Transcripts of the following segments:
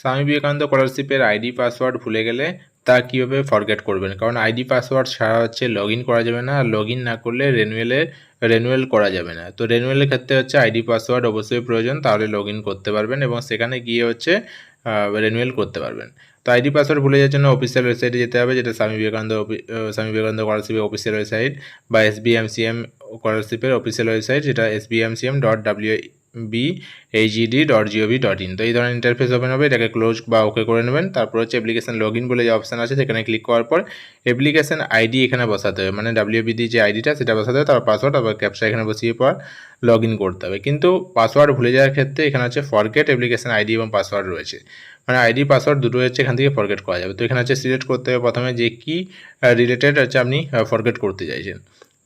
স্বামী বিবেকানন্দ স্কলারশিপের ID password ভুলে গেলে তা কীভাবে ফরগেট করবেন, কারণ আইডি পাসওয়ার্ড ছাড়া হচ্ছে লগ ইন করা যাবে না, আর লগ ইন না করলে রেনুয়েল করা যাবে না। তো রেনুয়েলের ক্ষেত্রে হচ্ছে আইডি পাসওয়ার্ড অবশ্যই প্রয়োজন, তাহলে লগ ইন করতে পারবেন এবং সেখানে গিয়ে হচ্ছে রেনুয়েল করতে পারবেন। তো আইডি পাসওয়ার্ড ভুলে যাওয়ার জন্য অফিসিয়াল ওয়েবসাইটে যেতে হবে, যেটা স্বামী বিবেকানন্দ স্কলারশিপের অফিসিয়াল ওয়েবসাইট বা SVMCM স্কলারশিপের অফিসিয়াল ওয়েবসাইট, যেটা svmcm.wagd.gov.in। তো এই ধরনের ইন্টারফেস ওপেন হবে, এটাকে ক্লোজ বা ওকে করে নেবেন। তারপর হচ্ছে অ্যাপ্লিকেশন লগ ইন বলে যে অপশান আছে সেখানে ক্লিক করার পর অ্যাপ্লিকেশন আইডি এখানে বসাতে হবে, মানে WBD যে আইডিটা সেটা বসাতে হবে, তারপর পাসওয়ার্ড আবার ক্যাপচা এখানে বসিয়ে পর লগ ইন করতে হবে। কিন্তু পাসওয়ার্ড ভুলে যাওয়ার ক্ষেত্রে এখানে হচ্ছে ফরগেট অ্যাপ্লিকেশন আইডি এবং পাসওয়ার্ড রয়েছে, মানে আইডি পাসওয়ার্ড দুটো হচ্ছে এখান থেকে ফরগেট করা যাবে। তো এখানে হচ্ছে সিলেক্ট করতে হবে প্রথমে যে কি রিলেটেড হচ্ছে আপনি ফরগেট করতে চাইছেন।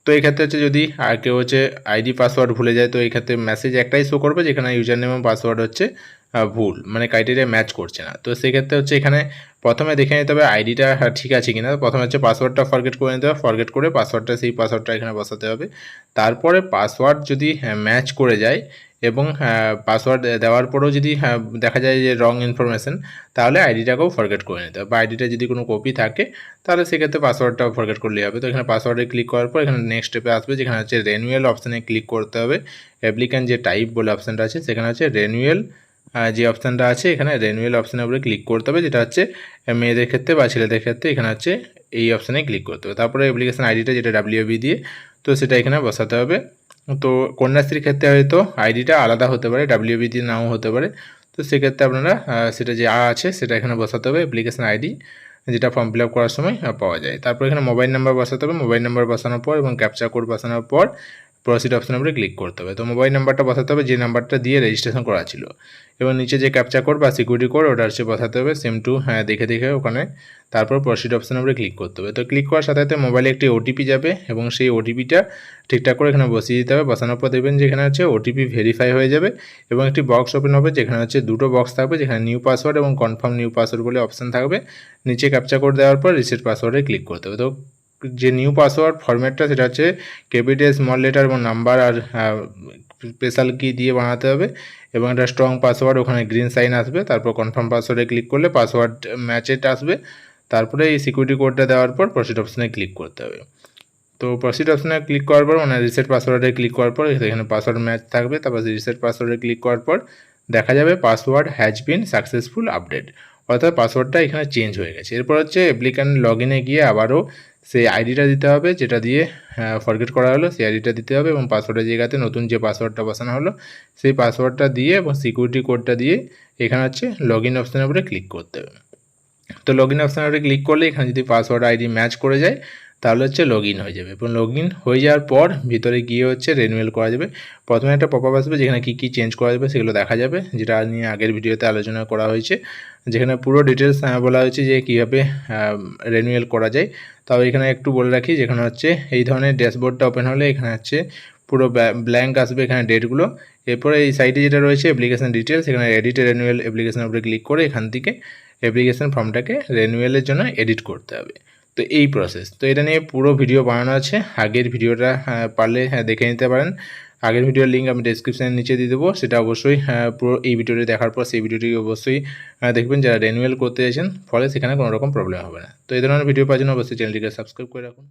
তো এই ক্ষেত্রে হচ্ছে যদি কেউ হচ্ছে আইডি পাসওয়ার্ড ভুলে যায়, তো এই ক্ষেত্রে মেসেজ একটাই শো করবে যেখানে ইউজার নেম এবং পাসওয়ার্ড হচ্ছে ভুল, মানে ক্রাইটেরিয়া ম্যাচ করছে না। তো সেক্ষেত্রে হচ্ছে এখানে প্রথমে দেখে নিতে হবে আইডিটা ঠিক আছে কিনা। প্রথমে হচ্ছে পাসওয়ার্ডটা ফরগেট করে নিতে হবে, ফরগেট করে সেই পাসওয়ার্ডটা এখানে বসাতে হবে। তারপরে পাসওয়ার্ড যদি ম্যাচ করে যায় এবং পাসওয়ার্ড দেওয়ার পরেও যদি দেখা যায় যে রং ইনফরমেশন, তাহলে আইডিটাকেও ফরগেট করে নিতে হবে। বা আইডিটা যদি কোনো কপি থাকে তাহলে সেক্ষেত্রে পাসওয়ার্ডটাও ফরগেট করলেই হবে। তো এখানে পাসওয়ার্ডে ক্লিক করার পর এখানে নেক্সট স্টেপে আসবে, যেখানে হচ্ছে রেনুয়েল অপশানে ক্লিক করতে হবে। অ্যাপ্লিক্যান্ট যে টাইপ বলে অপশানটা আছে সেখানে হচ্ছে রেনুয়েল যে অপশানটা আছে এখানে রেনুয়েল অপশানের উপরে ক্লিক করতে হবে, যেটা হচ্ছে মেয়েদের ক্ষেত্রে বা ছেলেদের ক্ষেত্রে এখানে হচ্ছে এই অপশানে ক্লিক করতে হবে। তারপরে অ্যাপ্লিকেশন আইডিটা যেটা WB দিয়ে, তো সেটা এখানে বসাতে হবে। তো কন্যাশ্রীর ক্ষেত্রে হয়তো আইডিটা আলাদা হতে পারে, WB দিয়ে নাও হতে পারে। তো সেক্ষেত্রে আপনারা সেটা যে আছে সেটা এখানে বসাতে হবে, অ্যাপ্লিকেশন আইডি যেটা ফর্ম ফিল আপ করার সময় পাওয়া যায়। তারপর এখানে মোবাইল নাম্বার বসাতে হবে, মোবাইল নাম্বার বসানোর পর এবং ক্যাপচা কোড বসানোর পর প্রসিড অপশানের উপরে ক্লিক করতে হবে। তো মোবাইল নাম্বারটা বসাতে হবে যে নাম্বারটা দিয়ে রেজিস্ট্রেশন করা ছিল, এবং নিচে যে ক্যাপচা কোড বা সিকিউরিটি কোড ওটা হচ্ছে বসাতে হবে সেম টু দেখে ওখানে। তারপর প্রসিড অপশানের উপরে ক্লিক করতে হবে। তো ক্লিক করার সাথে সাথে মোবাইলে একটি ওটিপি যাবে এবং সেই ওটিপিটা ঠিকঠাক করে এখানে বসিয়ে দিতে হবে। বসানোর পর দেখবেন যে এখানে হচ্ছে ওটিপি ভেরিফাই হয়ে যাবে এবং একটি বক্স ওপেন হবে, যেখানে হচ্ছে দুটো বক্স থাকবে, যেখানে নিউ পাসওয়ার্ড এবং কনফার্ম নিউ পাসওয়ার্ড বলে অপশান থাকবে। নিচে ক্যাপচা কোড দেওয়ার পর রিসেট পাসওয়ার্ডে ক্লিক করতে হবে। তো যে নিউ পাসওয়ার্ড ফরম্যাটটা সেটা হচ্ছে ক্যাপিটাল স্মল লেটার এবং নাম্বার আর স্পেশাল কি দিয়ে বানাতে হবে, এবং একটা স্ট্রং পাসওয়ার্ড ওখানে গ্রিন সাইন আসবে। তারপর কনফার্ম পাসওয়ার্ডে ক্লিক করলে পাসওয়ার্ড ম্যাচেট আসবে। তারপরে এই সিকিউরিটি কোডটা দেওয়ার পর প্রসিড অপশানে ক্লিক করতে হবে। তো প্রসিড অপশানে ক্লিক করার পর মানে রিসেট পাসওয়ার্ডে ক্লিক করার পর এখানে পাসওয়ার্ড ম্যাচ থাকবে। তারপর রিসেট পাসওয়ার্ডে ক্লিক করার পর দেখা যাবে password has been successful update, অর্থাৎ পাসওয়ার্ডটা এখানে চেঞ্জ হয়ে গেছে। এরপর হচ্ছে অ্যাপ্লিক্যান্ট লগ ইনে গিয়ে আবারও সেই আইডিটা দিতে হবে যেটা দিয়ে ফরগেট করা হলো, সেই আইডিটা দিতে হবে এবং পাসওয়ার্ডের জায়গাতে নতুন যে পাসওয়ার্ডটা বসানো হলো সেই পাসওয়ার্ডটা দিয়ে এবং সিকিউরিটি কোডটা দিয়ে এখানে হচ্ছে লগ ইন অপশানের উপরে ক্লিক করতে হবে। তো লগ ইন অপশানের উপরে ক্লিক করলে এখানে যদি পাসওয়ার্ড আইডি ম্যাচ করে যায় তাহলে হচ্ছে লগ ইন হয়ে যাবে। এবং লগ ইন হয়ে যাওয়ার পর ভিতরে গিয়ে হচ্ছে রেনুয়েল করা যাবে। প্রথমে একটা পপআপ আসবে যেখানে কী চেঞ্জ করা যাবে সেগুলো দেখা যাবে, যেটা নিয়ে আগের ভিডিওতে আলোচনা করা হয়েছে, যেখানে পুরো ডিটেলস বলা হয়েছে যে কীভাবে রেনুয়েল করা যায়। তাও এখানে একটু বলে রাখি, যেখানে হচ্ছে এই ধরনের ড্যাশবোর্ডটা ওপেন হলে এখানে হচ্ছে পুরো ব্ল্যাঙ্ক আসবে এখানে ডেটগুলো। এরপরে এই সাইডে যেটা রয়েছে অ্যাপ্লিকেশন ডিটেলস, এখানে এডিট রেনুয়েল অ্যাপ্লিকেশনের উপরে ক্লিক করে এখান থেকে অ্যাপ্লিকেশন ফর্মটাকে রেনুয়েলের জন্য এডিট করতে হবে। তো এই প্রসেস, তো এটা নিয়ে পুরো ভিডিও বানানো আছে, আগের ভিডিওটা পারলে দেখে নিতে পারেন। আগের ভিডিওর লিঙ্ক আমি ডেসক্রিপশানের নিচে দিয়ে দেবো, সেটা অবশ্যই পুরো এই ভিডিওটি দেখার পর সেই ভিডিওটি অবশ্যই দেখবেন যারা রেনুয়েল করতে চাইছেন, ফলে সেখানে কোনো রকম প্রবলেম হবে না। তো এই ধরনের ভিডিও পাওয়ার জন্য অবশ্যই চ্যানেলটিকে সাবস্ক্রাইব করে রাখুন।